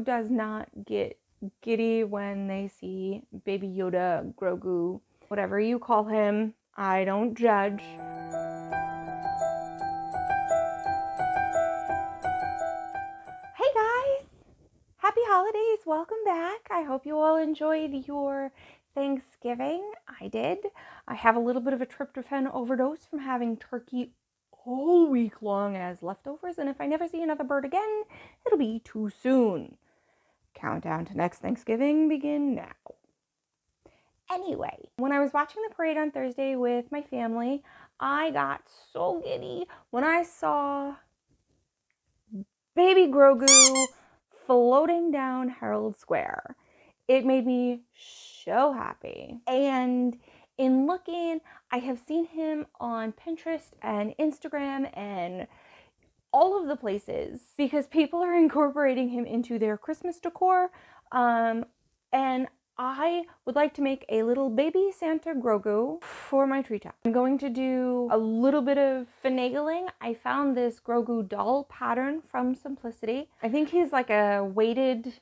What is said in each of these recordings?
does not get giddy when they see Baby Yoda, Grogu, whatever you call him? I don't judge. Hey guys! Happy holidays! Welcome back. I hope you all enjoyed your Thanksgiving. I did. I have a little bit of a tryptophan overdose from having turkey all week long as leftovers, and if I never see another bird again, it'll be too soon. Countdown to next Thanksgiving begin now. Anyway, when I was watching the parade on Thursday with my family, I got so giddy when I saw Baby Grogu floating down Herald Square. It made me so happy. And in looking, I have seen him on Pinterest and Instagram and all of the places because people are incorporating him into their Christmas decor. And I would like to make a little baby Santa Grogu for my tree top. I'm going to do a little bit of finagling. I found this Grogu doll pattern from Simplicity. I think he's like a weighted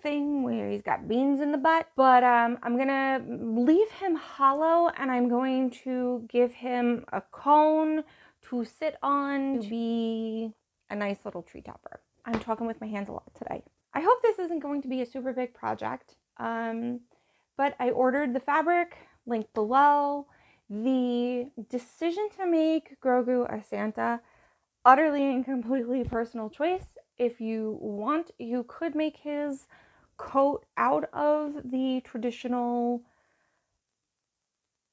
thing where he's got beans in the butt, but I'm gonna leave him hollow and I'm going to give him a cone to sit on to be a nice little tree topper. I'm talking with my hands a lot today. I hope this isn't going to be a super big project, but I ordered the fabric, link below. The decision to make Grogu a Santa, utterly and completely personal choice. If you want, you could make his coat out of the traditional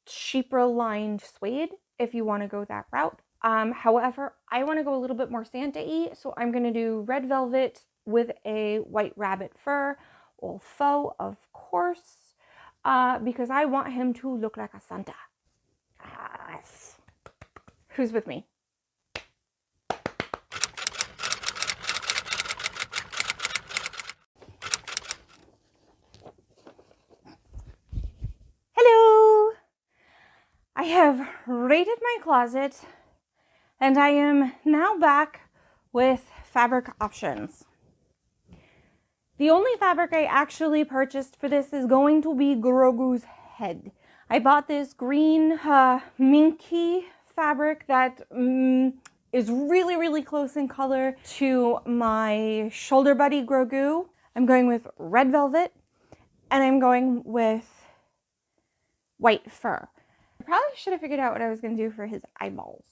chypre lined suede if you want to go that route. However, I want to go a little bit more Santa-y, so I'm going to do red velvet with a white rabbit fur, all faux, of course, because I want him to look like a Santa. Who's with me? Hello! I have raided my closet and I am now back with fabric options. The only fabric I actually purchased for this is going to be Grogu's head. I bought this green minky fabric that is really, really close in color to my shoulder buddy Grogu. I'm going with red velvet and I'm going with white fur. I probably should have figured out what I was going to do for his eyeballs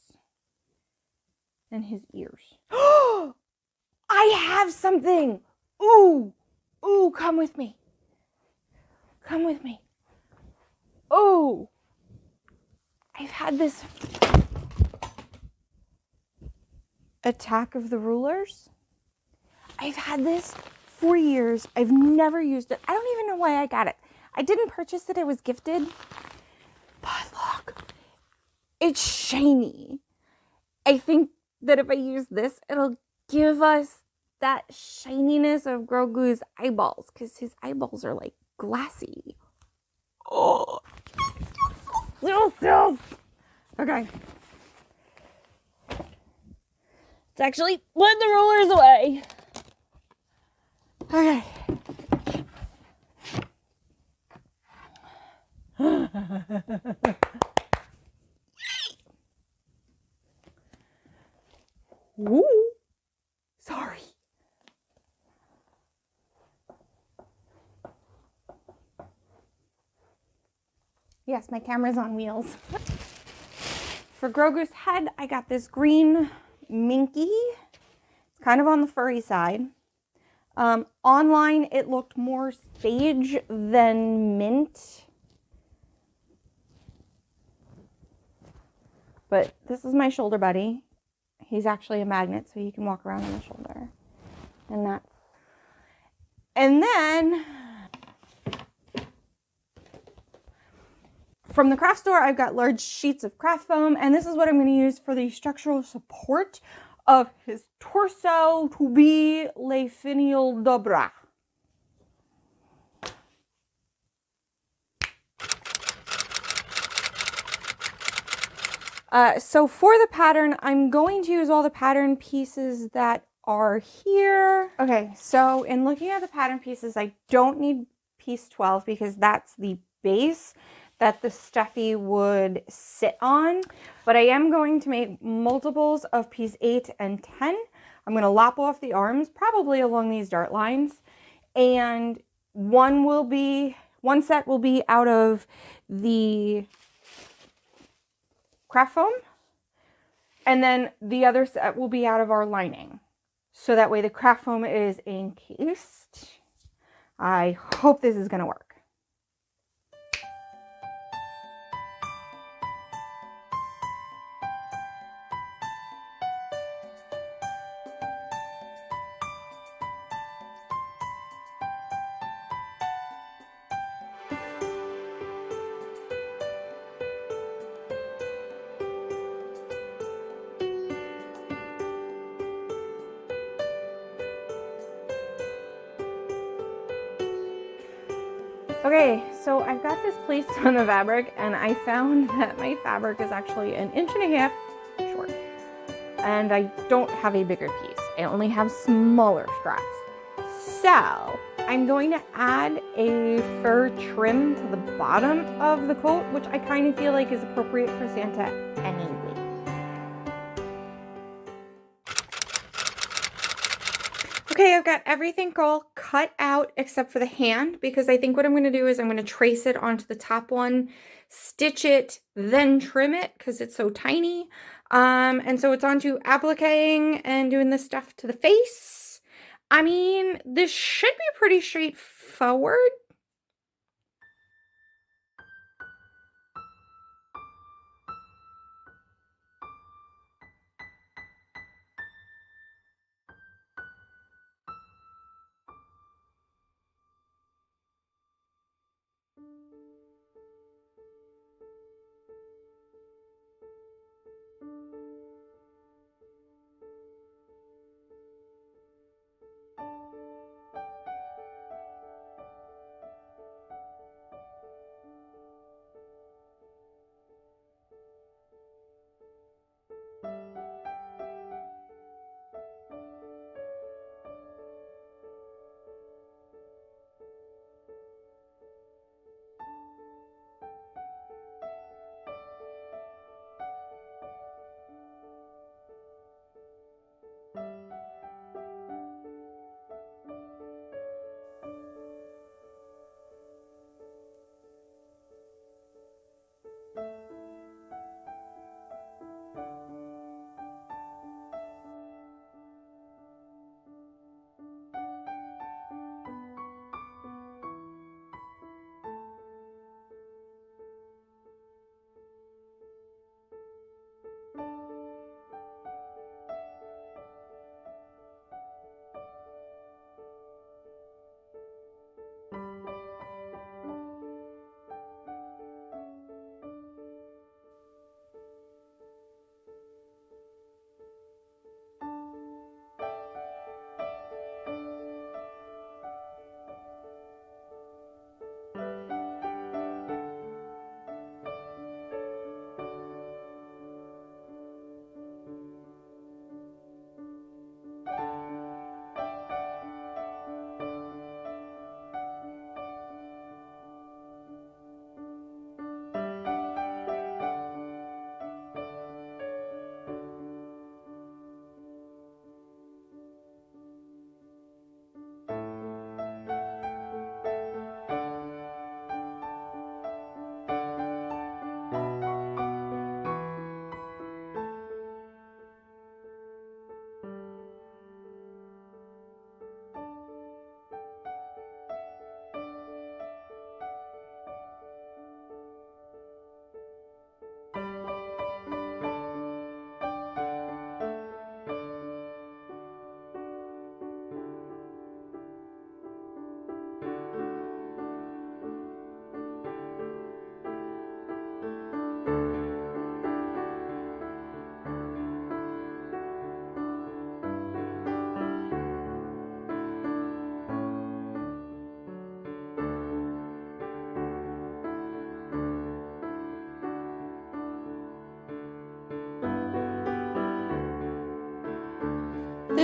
and his ears. I have something! Ooh! Ooh, come with me. Come with me. Oh! I've had this Attack of the Rulers. I've had this for years. I've never used it. I don't even know why I got it. I didn't purchase it. It was gifted. But look, it's shiny. I think that if I use this, it'll give us that shininess of Grogu's eyeballs because his eyeballs are like glassy. Oh, okay. Let's actually put the rulers away. Okay. Ooh, sorry. Yes, my camera's on wheels. For Grogu's head, I got this green minky. It's kind of on the furry side. Online, it looked more sage than mint. But this is my shoulder buddy. He's actually a magnet, so he can walk around on the shoulder. And then from the craft store, I've got large sheets of craft foam, and this is what I'm going to use for the structural support of his torso to be le finial dobra. So for the pattern, I'm going to use all the pattern pieces that are here. Okay, so in looking at the pattern pieces, I don't need piece 12 because that's the base that the stuffy would sit on, but I am going to make multiples of piece 8 and 10. I'm going to lop off the arms, probably along these dart lines, and one set will be out of the craft foam, and then the other set will be out of our lining. So that way the craft foam is encased. I hope this is going to work. Okay, so I've got this placed on the fabric, and I found that my fabric is actually 1.5 inches short. And I don't have a bigger piece. I only have smaller scraps. So I'm going to add a fur trim to the bottom of the coat, which I kind of feel like is appropriate for Santa anyway. Okay, I've got everything all cut out except for the hand, because I think what I'm going to do is I'm going to trace it onto the top one, stitch it, then trim it because it's so tiny. And so it's on to appliquing and doing this stuff to the face. I mean, this should be pretty straightforward.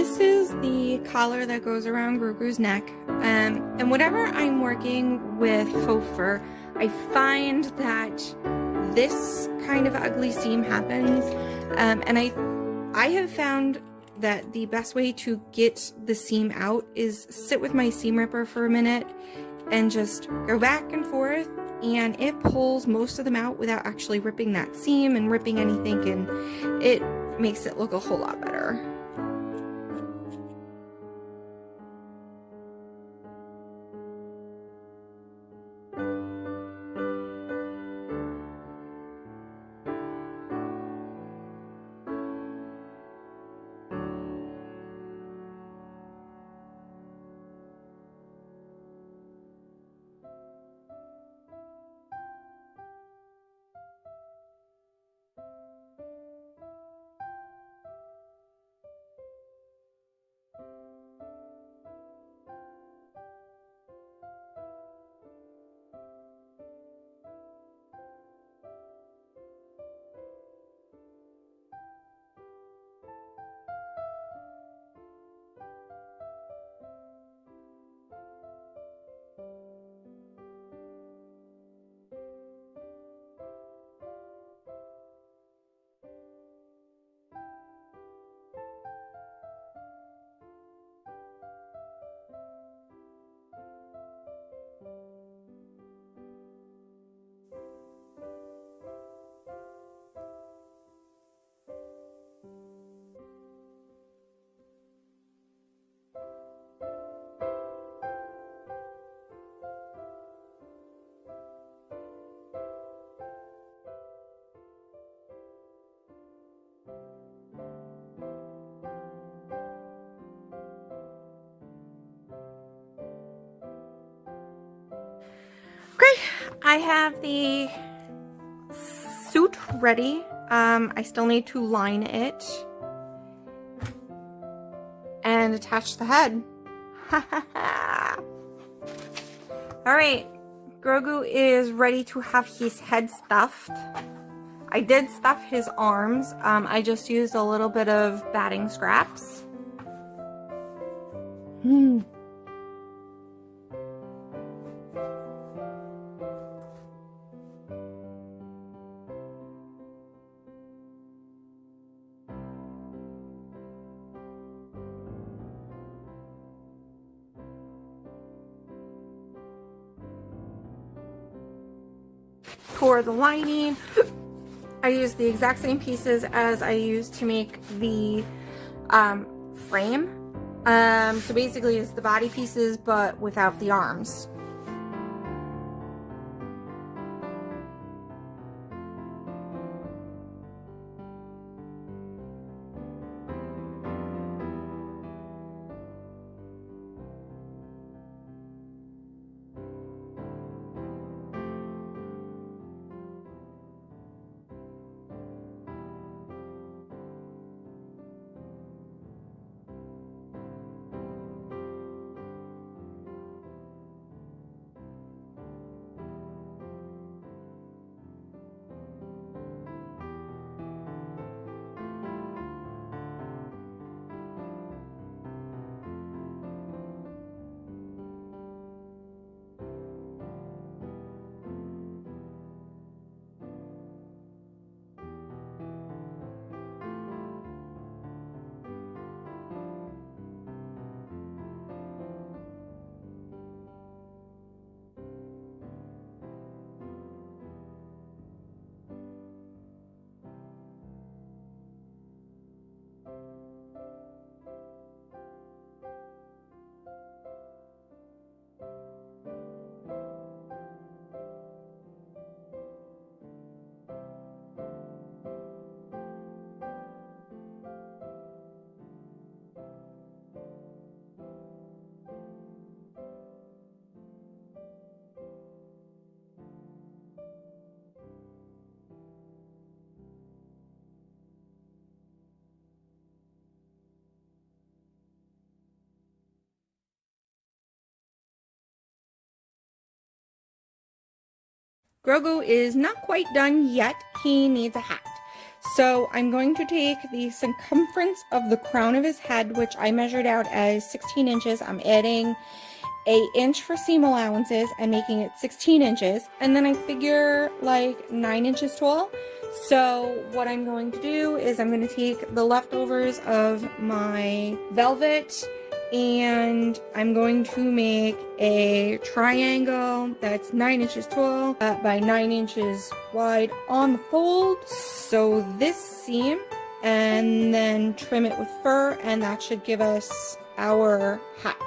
this is the collar that goes around Grogu's neck. And whenever I'm working with faux fur, I find that this kind of ugly seam happens. And I have found that the best way to get the seam out is sit with my seam ripper for a minute and just go back and forth, and it pulls most of them out without actually ripping that seam and ripping anything, and it makes it look a whole lot better. Okay, I have the suit ready. I still need to line it and attach the head. Alright, Grogu is ready to have his head stuffed. I did stuff his arms. I just used a little bit of batting scraps. For the lining, I used the exact same pieces as I used to make the frame. So basically it's the body pieces but without the arms. Grogu is not quite done yet. He needs a hat. So I'm going to take the circumference of the crown of his head, which I measured out as 16 inches. I'm adding an inch for seam allowances and making it 16 inches. And then I figure like 9 inches tall. So what I'm going to do is I'm going to take the leftovers of my velvet and I'm going to make a triangle that's 9 inches tall by 9 inches wide on the fold. So this seam, and then trim it with fur, and that should give us our hat.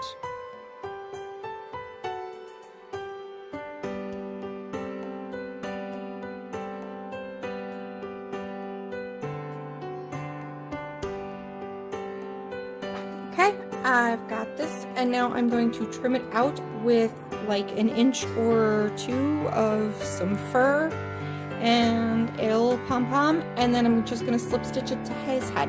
Okay, I've got this, and now I'm going to trim it out with like an inch or two of some fur and a little pom-pom, and then I'm just going to slip stitch it to his head.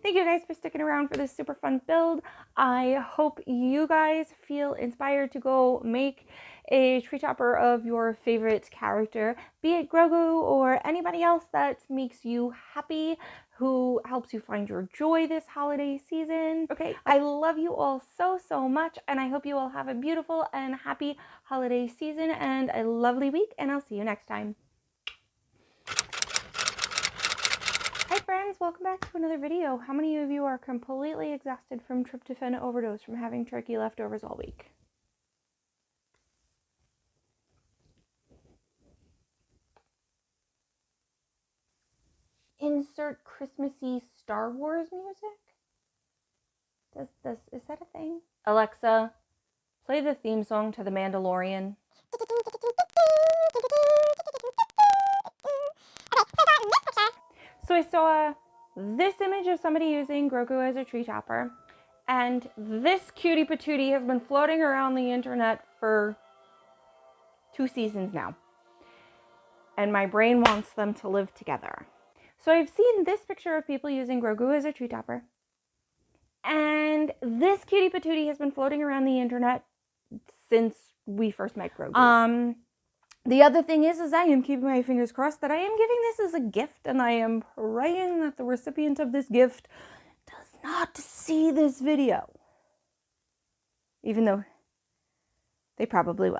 Thank you guys for sticking around for this super fun build. I hope you guys feel inspired to go make a tree topper of your favorite character, be it Grogu or anybody else that makes you happy, who helps you find your joy this holiday season. Okay, I love you all so, so much, and I hope you all have a beautiful and happy holiday season and a lovely week, and I'll see you next time. Hi friends, welcome back to another video. How many of you are completely exhausted from tryptophan overdose from having turkey leftovers all week? Insert Christmassy Star Wars music? Is that a thing? Alexa, play the theme song to The Mandalorian. So I saw this image of somebody using Grogu as a tree topper, and this cutie patootie has been floating around the internet for 2 seasons now. And my brain wants them to live together. So I've seen this picture of people using Grogu as a tree topper, and this cutie patootie has been floating around the internet since we first met Grogu. The other thing is I am keeping my fingers crossed that I am giving this as a gift, and I am praying that the recipient of this gift does not see this video, even though they probably will.